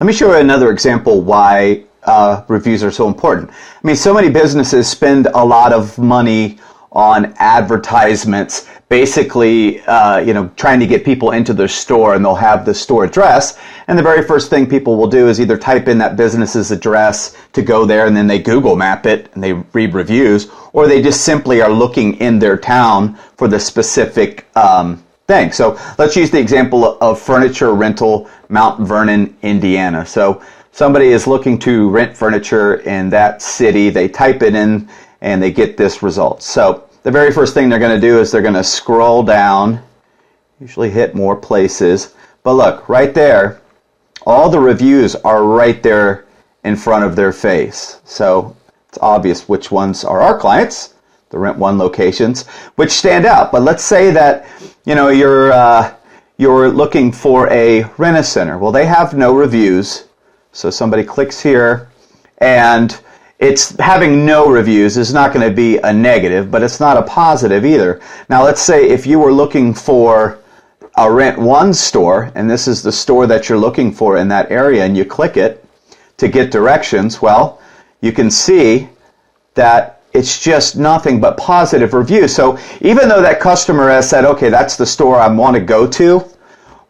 Let me show you another example why reviews are so important. I mean, so many businesses spend a lot of money on advertisements, basically, trying to get people into their store, and they'll have the store address. And the very first thing people will do is either type in that business's address to go there, and then they Google map it and they read reviews, or they just simply are looking in their town for the specific thing. So let's use the example of furniture rental, Mount Vernon, Indiana. So somebody is looking to rent furniture in that city. They type it in and they get this result. So the very first thing they're going to do is they're going to scroll down, usually hit more places. But look, right there, all the reviews are right there in front of their face. So it's obvious which ones are our clients, the Rent One locations, which stand out. But let's say that you're looking for a rent-a-center. Well, they have no reviews. So somebody clicks here, and it's having no reviews is not going to be a negative, but it's not a positive either. Now, let's say if you were looking for a Rent One store, and this is the store that you're looking for in that area, and you click it to get directions, well, you can see that it's just nothing but positive reviews. So even though that customer has said, okay, that's the store I want to go to,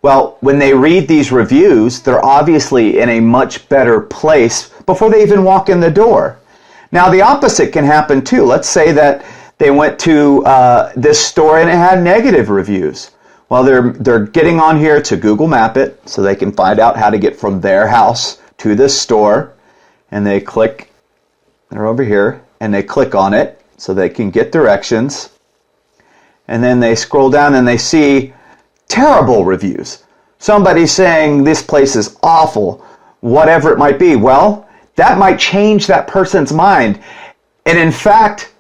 well, when they read these reviews, they're obviously in a much better place before they even walk in the door. Now, the opposite can happen too. Let's say that they went to this store and it had negative reviews. Well, they're getting on here to Google Map it so they can find out how to get from their house to this store. And they click, they're over here, and they click on it so they can get directions. And then they scroll down and they see terrible reviews. Somebody saying this place is awful, whatever it might be. Well, that might change that person's mind. And in fact,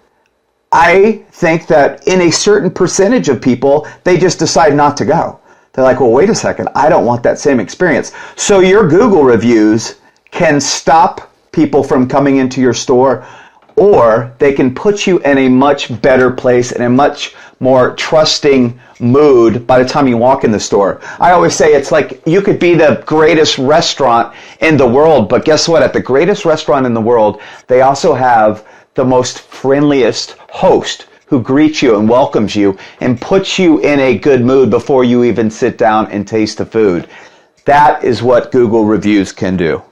I think that in a certain percentage of people, they just decide not to go. They're like, well, wait a second, I don't want that same experience. So your Google reviews can stop people from coming into your store, or they can put you in a much better place and a much more trusting mood by the time you walk in the store. I always say it's like you could be the greatest restaurant in the world, but guess what? At the greatest restaurant in the world, they also have the most friendliest host who greets you and welcomes you and puts you in a good mood before you even sit down and taste the food. That is what Google reviews can do.